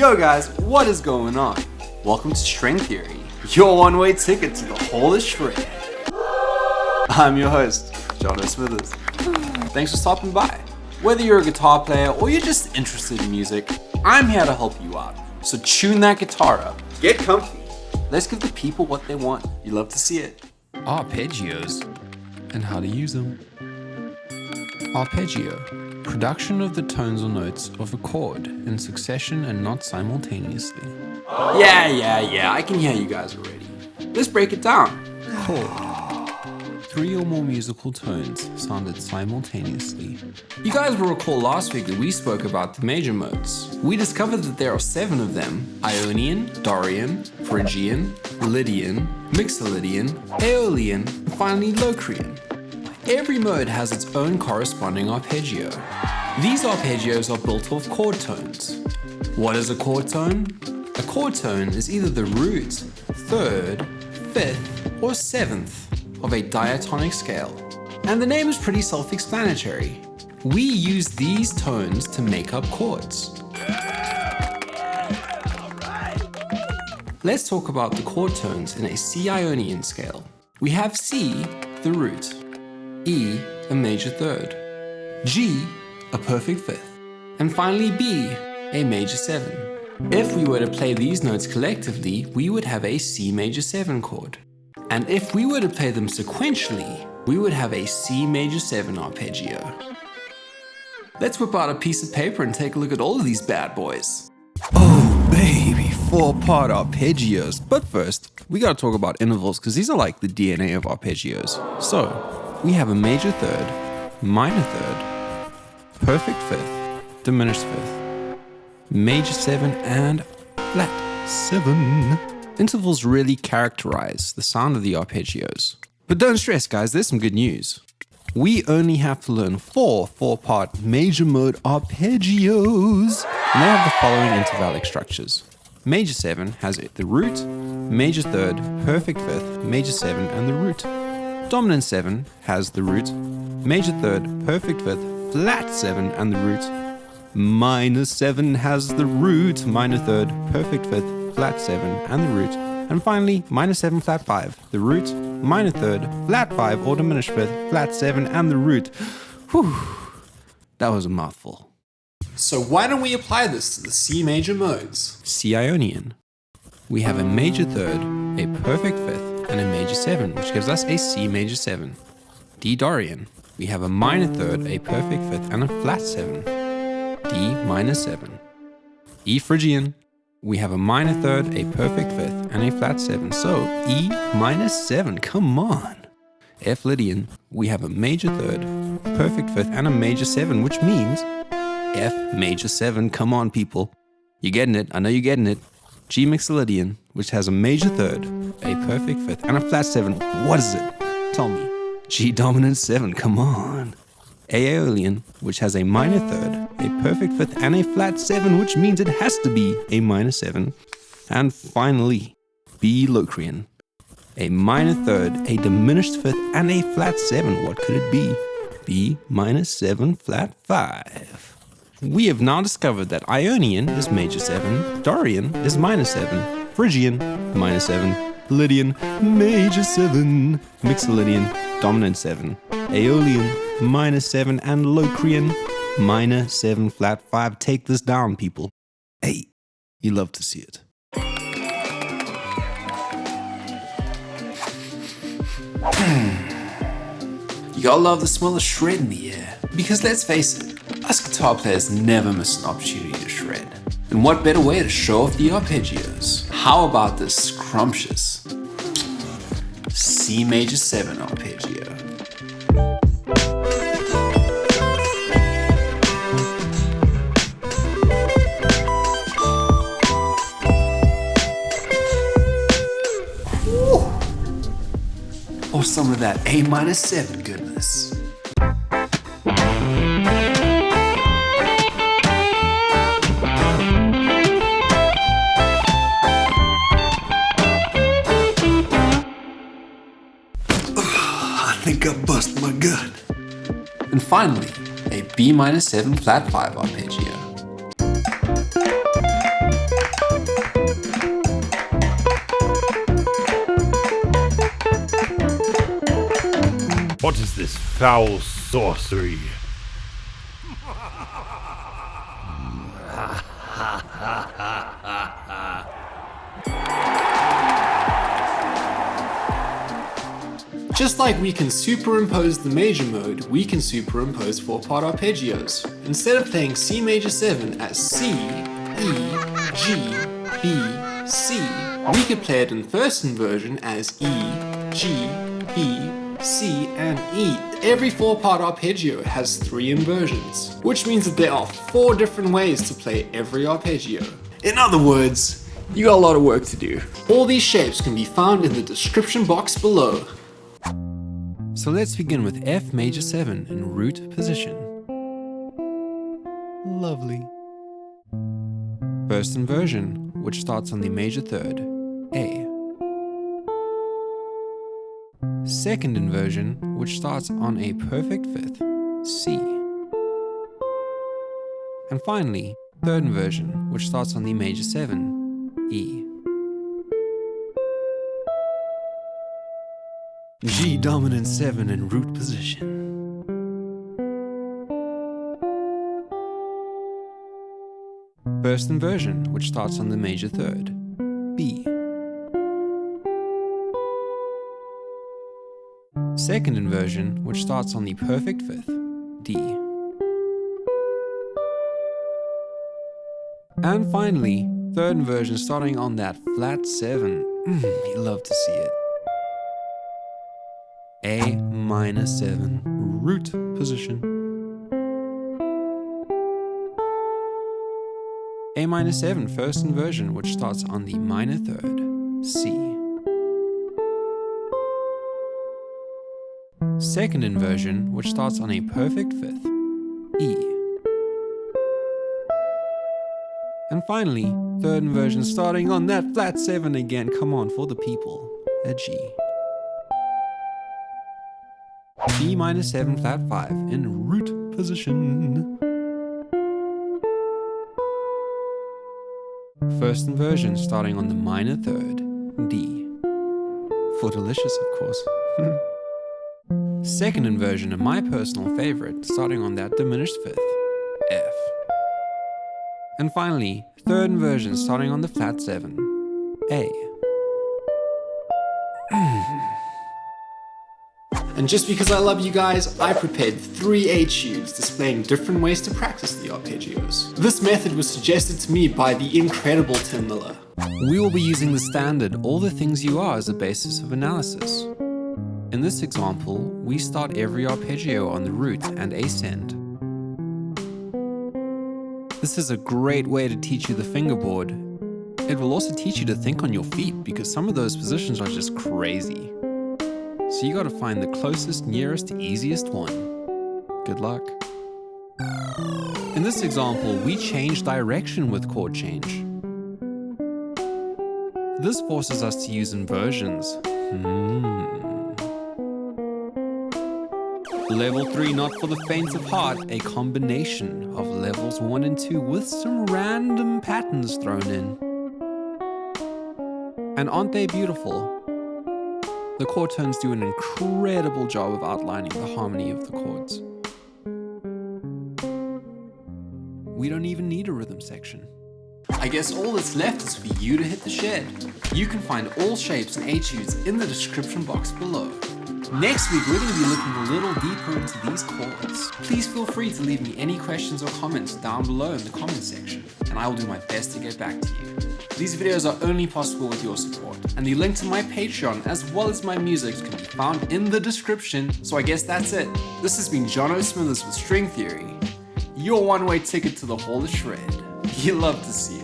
Yo guys, what is going on? Welcome to String Theory, your one-way ticket to the whole of shred. I'm your host, Jono Smithers. Thanks for stopping by. Whether you're a guitar player or you're just interested in music, I'm here to help you out. So tune that guitar up, get comfy. Let's give the people what they want. You love to see it. Arpeggios and how to use them. Arpeggio, production of the tones or notes of a chord in succession and not simultaneously. Yeah, I can hear you guys already. Let's break it down. Chord, 3 or more musical tones sounded simultaneously. You guys will recall last week that we spoke about the major modes. We discovered that there are 7 of them: Ionian, Dorian, Phrygian, Lydian, Mixolydian, Aeolian, and finally Locrian. Every mode has its own corresponding arpeggio. These arpeggios are built off chord tones. What is a chord tone? A chord tone is either the root, 3rd, 5th, or 7th of a diatonic scale. And the name is pretty self-explanatory. We use these tones to make up chords. Let's talk about the chord tones in a C Ionian scale. We have C, the root, E, a major 3rd, G, a perfect 5th, and finally B, a major 7. If we were to play these notes collectively, we would have a C major 7 chord. And if we were to play them sequentially, we would have a C major 7 arpeggio. Let's whip out a piece of paper and take a look at all of these bad boys. Oh baby, 4-part arpeggios. But first, we gotta talk about intervals because these are like the DNA of arpeggios. So, we have a major 3rd, minor 3rd, perfect 5th, diminished 5th, major 7, and flat 7. Intervals really characterize the sound of the arpeggios. But don't stress guys, there's some good news. We only have to learn 4-part major mode arpeggios. And they have the following intervallic structures. Major 7 has the root, major 3rd, perfect 5th, major 7, and the root. Dominant 7 has the root, major 3rd, perfect 5th, flat 7, and the root. Minor 7 has the root, minor 3rd, perfect 5th, flat 7, and the root. And finally, minor 7, flat 5, the root, minor 3rd, flat 5, or diminished 5th, flat 7, and the root. Whew, that was a mouthful. So why don't we apply this to the C major modes? C Ionian. We have a major 3rd, a perfect 5th, and a major 7, which gives us a C major 7. D Dorian. We have a minor 3rd, a perfect 5th, and a flat 7. D minor 7. E Phrygian. We have a minor 3rd, a perfect 5th, and a flat 7. So E minor 7, come on. F Lydian. We have a major 3rd, perfect 5th, and a major 7, which means F major 7, come on people. You're getting it, I know you're getting it. G Mixolydian, which has a major 3rd, a perfect 5th, and a flat 7. What is it? Tell me. G dominant 7, come on. Aeolian, which has a minor 3rd, a perfect 5th, and a flat 7, which means it has to be a minor 7. And finally, B Locrian, a minor 3rd, a diminished 5th, and a flat 7. What could it be? B minor 7, flat 5. We have now discovered that Ionian is major 7, Dorian is minor 7, Phrygian, minor 7, Lydian, major 7, Mixolydian, dominant 7, Aeolian, minor 7, and Locrian, minor 7, flat 5. Take this down, people. Hey, you love to see it. You gotta love the smell of shred in the air. Because let's face it, us guitar players never miss an opportunity to shred. And what better way to show off the arpeggios? How about this scrumptious C major 7 arpeggio? Or some of that A minor 7 goodness. I think I bust my gut. And finally, a B minor 7 flat 5 arpeggio. foul sorcery. Just like we can superimpose the major mode, we can superimpose 4-part arpeggios. Instead of playing C major 7 as C, E, G, B, C, we could play it in first inversion as E, G, B, C, and E. Every 4-part arpeggio has 3 inversions, which means that there are 4 different ways to play every arpeggio. In other words, you got a lot of work to do. All these shapes can be found in the description box below. So let's begin with F major 7 in root position. Lovely. First inversion, which starts on the major 3rd, A. Second inversion, which starts on a perfect 5th, C. And finally, third inversion, which starts on the major 7, E. G dominant 7 in root position. First inversion, which starts on the major 3rd, B. Second inversion, which starts on the perfect 5th, D. And finally, third inversion starting on that flat 7. You love to see it. A minor 7, root position. A minor 7, first inversion, which starts on the minor 3rd, C. Second inversion, which starts on a perfect 5th, E. And finally, third inversion starting on that flat 7 again, come on, for the people, a G. G minor 7 flat 5 in root position. First inversion starting on the minor 3rd, D. For delicious, of course. Second inversion, and my personal favorite, starting on that diminished 5th, F. And finally, third inversion starting on the flat 7, A. And just because I love you guys, I prepared 3 etudes displaying different ways to practice the arpeggios. This method was suggested to me by the incredible Tim Miller. We will be using the standard all the things you are as a basis of analysis. In this example, we start every arpeggio on the root and ascend. This is a great way to teach you the fingerboard. It will also teach you to think on your feet because some of those positions are just crazy. So you gotta find the closest, nearest, easiest one. Good luck. In this example, we change direction with chord change. This forces us to use inversions. Level 3 not for the faint of heart, a combination of levels 1 and 2 with some random patterns thrown in. And aren't they beautiful? The chord tones do an incredible job of outlining the harmony of the chords. We don't even need a rhythm section. I guess all that's left is for you to hit the shed. You can find all shapes and etudes in the description box below. Next week, we're going to be looking a little deeper into these chords. Please feel free to leave me any questions or comments down below in the comment section, and I will do my best to get back to you. These videos are only possible with your support, and the link to my Patreon as well as my music can be found in the description, so I guess that's it. This has been Jono Smithers with String Theory, your one-way ticket to the Hall of Shred. You love to see it.